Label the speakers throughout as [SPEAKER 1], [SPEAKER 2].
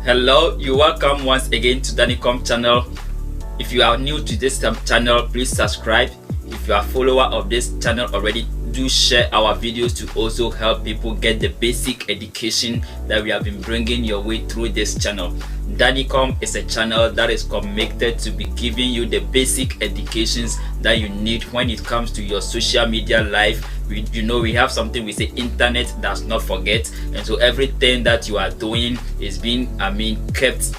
[SPEAKER 1] Hello, you're welcome once again to Dannycom channel. If you are new to this channel, please subscribe. If you are a follower of this channel already, do share our videos to also help people get the basic education that we have been bringing your way through this channel. Dannycom is a channel that is committed to be giving you the basic educations that you need when it comes to your social media life. We have something we say internet does not forget, and so everything that you are doing is being kept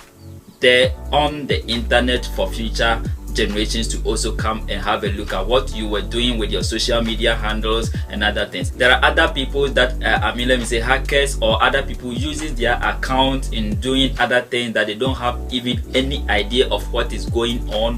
[SPEAKER 1] there on the internet for future generations to also come and have a look at what you were doing with your social media handles and other things. There are other people that let me say hackers or other people uses their account in doing other things that they don't have even any idea of what is going on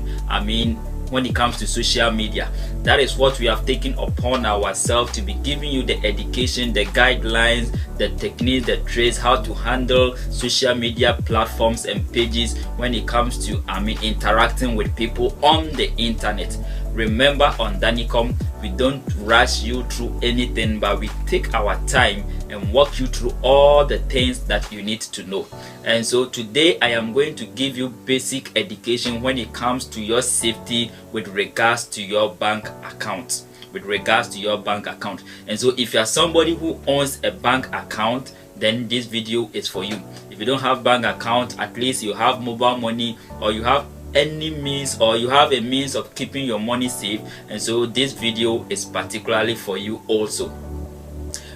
[SPEAKER 1] when it comes to social media. That is what we have taken upon ourselves to be giving you the education, the guidelines, the techniques, the tricks, how to handle social media platforms and pages when it comes to interacting with people on the internet. Remember, on Dannycom, we don't rush you through anything, but we take our time and walk you through all the things that you need to know. And so today I am going to give you basic education when it comes to your safety with regards to your bank account. And so if you are somebody who owns a bank account, then this video is for you. If you don't have bank account, at least you have mobile money, or you have any means, or you have a means of keeping your money safe, and so this video is particularly for you also.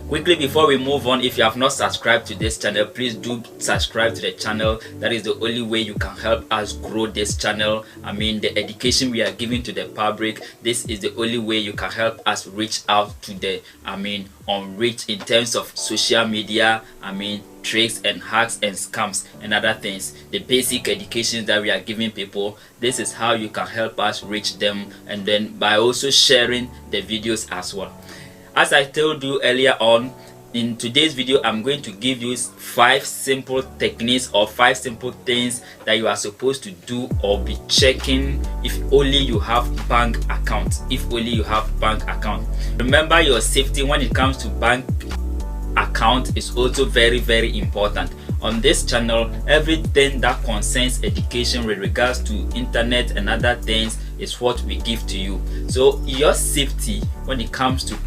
[SPEAKER 1] Quickly, before we move on, if you have not subscribed to this channel, please do subscribe to the channel. That is the only way you can help us grow this channel. The education we are giving to the public, this is the only way you can help us reach out to the unreached in terms of social media, tricks and hacks and scams and other things. The basic education that we are giving people, this is how you can help us reach them, and then by also sharing the videos as well. As I told you earlier on, in today's video, I'm going to give you 5 simple techniques or 5 simple things that you are supposed to do or be checking if only you have bank account. Remember, your safety when it comes to bank account is also very, very important. On this channel, everything that concerns education with regards to internet and other things is what we give to you. So your safety when it comes to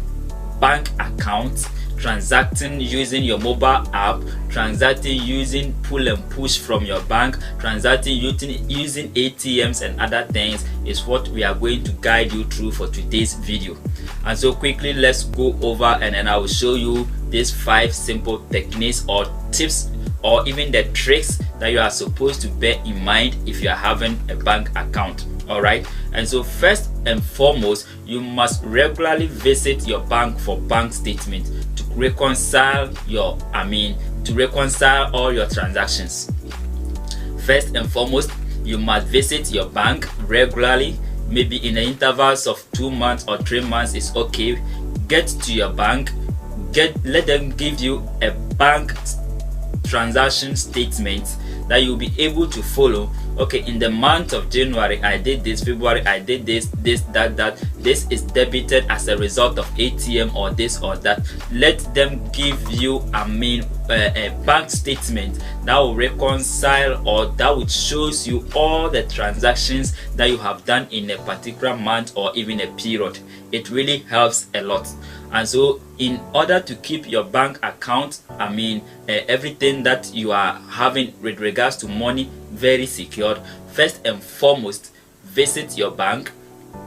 [SPEAKER 1] bank accounts, transacting using your mobile app, transacting using pull and push from your bank, transacting using ATMs and other things is what we are going to guide you through for today's video. And so quickly, let's go over and then I will show you these 5 simple techniques or tips or even the tricks that you are supposed to bear in mind if you are having a bank account. Alright, and so first and foremost, you must regularly visit your bank for bank statement to reconcile all your transactions. First and foremost, you must visit your bank regularly, maybe in the intervals of 2 months or 3 months is okay. Get to your bank, let them give you a bank transaction statement that you'll be able to follow. Okay, in the month of January I did this, February I did this, that this is debited as a result of ATM or this or that. Let them give you a bank statement that will reconcile or that would shows you all the transactions that you have done in a particular month or even a period. It really helps a lot. And so in order to keep your bank account, everything that you are having with regards to money very secured, first and foremost, visit your bank,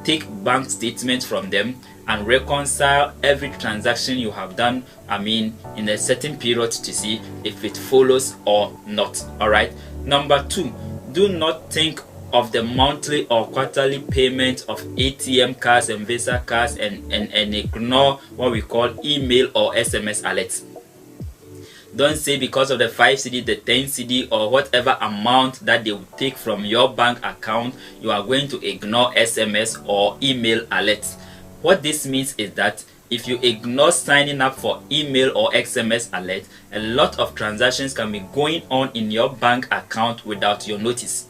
[SPEAKER 1] take bank statements from them and reconcile every transaction you have done in a certain period to see if it follows or not. Alright, number 2, do not think of the monthly or quarterly payment of ATM cards and Visa cards and ignore what we call email or SMS alerts. Don't say because of the 5 CD, the 10 CD or whatever amount that they will take from your bank account, you are going to ignore SMS or email alerts. What this means is that if you ignore signing up for email or SMS alert, a lot of transactions can be going on in your bank account without your notice,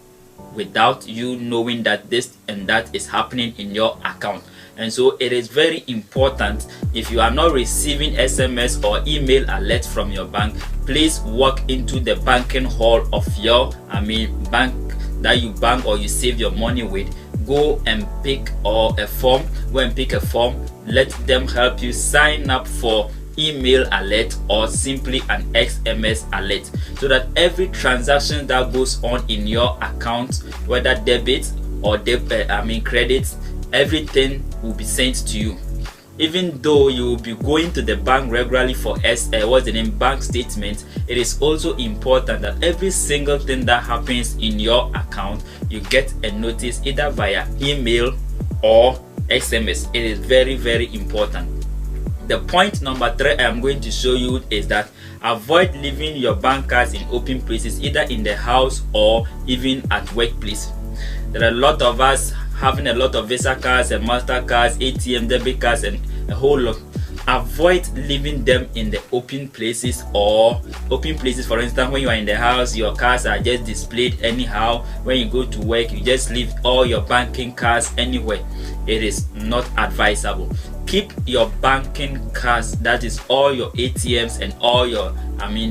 [SPEAKER 1] without you knowing that this and that is happening in your account. And so it is very important, if you are not receiving SMS or email alerts from your bank, please walk into the banking hall of your bank that you bank or you save your money with. Go and pick a form. Let them help you sign up for email alert or simply an SMS alert, so that every transaction that goes on in your account, whether debit or credit, everything will be sent to you. Even though you will be going to the bank regularly for bank statement, it is also important that every single thing that happens in your account, you get a notice either via email or SMS. It is very, very important. The point number 3 I am going to show you is that avoid leaving your bank cards in open places, either in the house or even at workplace. There are a lot of us having a lot of Visa cards and Master cards, ATM debit cards, and a whole lot. Avoid leaving them in the open places. For instance, when you are in the house, your cards are just displayed anyhow. When you go to work, you just leave all your banking cards anywhere. It is not advisable. Keep your banking cards, that is all your ATMs and all your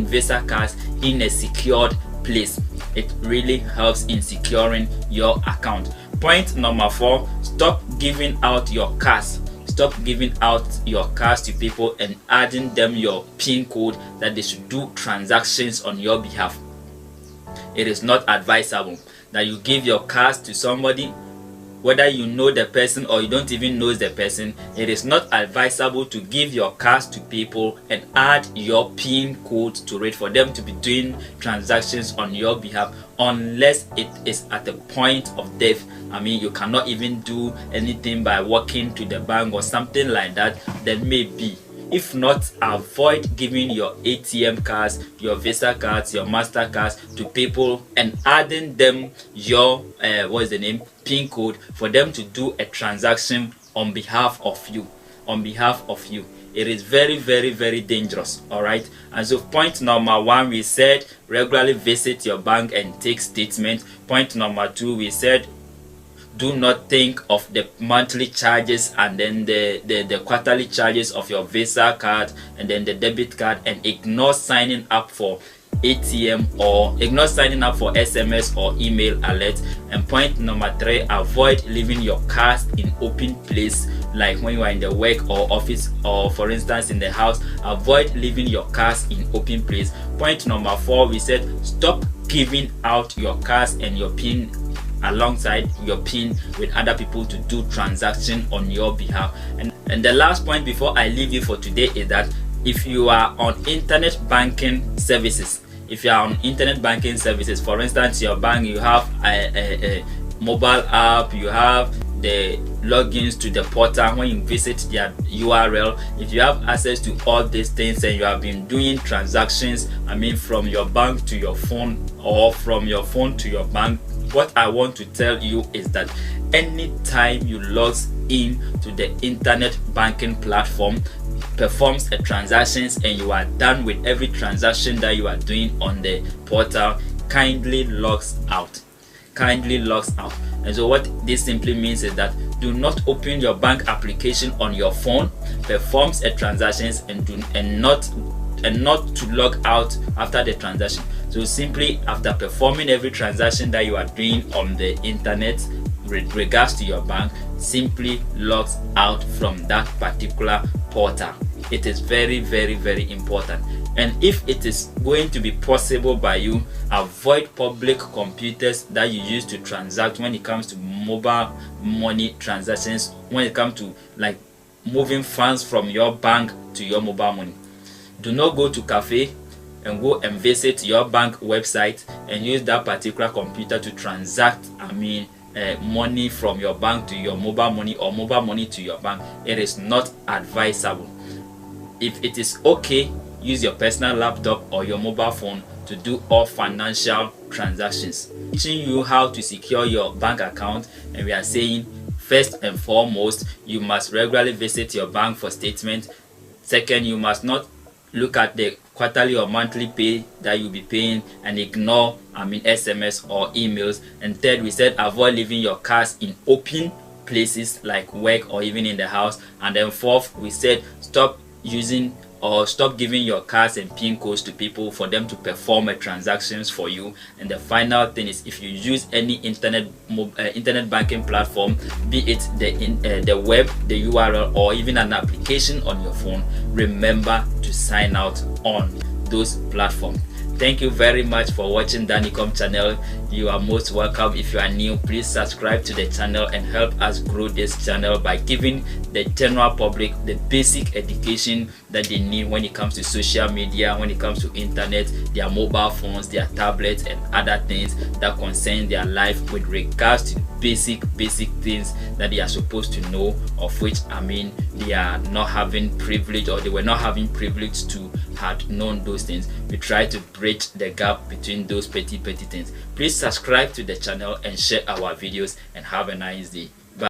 [SPEAKER 1] Visa cards, in a secured place. It really helps in securing your account. Point number 4, stop giving out your cards. Stop giving out your cards to people and adding them your PIN code that they should do transactions on your behalf. It is not advisable that you give your cards to somebody, whether you know the person or you don't even know the person. It is not advisable to give your cards to people and add your PIN code to it for them to be doing transactions on your behalf, unless it is at the point of death. You cannot even do anything by walking to the bank or something like that. Then maybe. If not, avoid giving your ATM cards, your Visa cards, your Master cards to people and adding them your PIN code for them to do a transaction on behalf of you. It is very, very, very dangerous. All right. And so point number 1, we said regularly visit your bank and take statement. Point number 2, we said do not think of the monthly charges and then the quarterly charges of your Visa card and then the debit card, and ignore signing up for ATM or ignore signing up for SMS or email alerts. And point number 3, avoid leaving your cards in open place, like when you are in the work or office, or for instance in the house. Avoid leaving your cards in open place. Point number 4, we said stop giving out your cards and your PIN alongside your PIN with other people to do transaction on your behalf. And the last point before I leave you for today is that if you are on internet banking services, for instance, your bank, you have a mobile app, you have the logins to the portal when you visit their URL. If you have access to all these things and you have been doing transactions, from your bank to your phone or from your phone to your bank, what I want to tell you is that anytime you log in to the internet banking platform, performs a transactions, and you are done with every transaction that you are doing on the portal, kindly logs out. And so what this simply means is that do not open your bank application on your phone, performs a transactions, and not to log out after the transaction. So simply after performing every transaction that you are doing on the internet with regards to your bank, simply logs out from that particular portal. It is very, very, very important. And if it is going to be possible by you, avoid public computers that you use to transact when it comes to mobile money transactions, when it comes to like moving funds from your bank to your mobile money. Do not go to cafe and go and visit your bank website and use that particular computer to transact money from your bank to your mobile money or mobile money to your bank. It is not advisable. If it is okay, use your personal laptop or your mobile phone to do all financial transactions. Teaching you how to secure your bank account, and we are saying first and foremost, you must regularly visit your bank for statement. Second, you must not look at the quarterly or monthly pay that you'll be paying and ignore SMS or emails. And third, we said avoid leaving your cards in open places like work or even in the house. And then fourth, we said stop using or stop giving your cards and PIN codes to people for them to perform transactions for you. And the final thing is, if you use any internet banking platform, be it the web, the URL, or even an application on your phone, remember to sign out on those platforms. Thank you very much for watching Dannycom channel. You are most welcome. If you are new, please subscribe to the channel and help us grow this channel by giving the general public the basic education that they need when it comes to social media, when it comes to internet, their mobile phones, their tablets, and other things that concern their life with regards to basic things that they are supposed to know, of which they are not having privilege, or they were not having privilege to had known those things. We try to bridge the gap between those petty things. Please subscribe to the channel and share our videos, and have a nice day.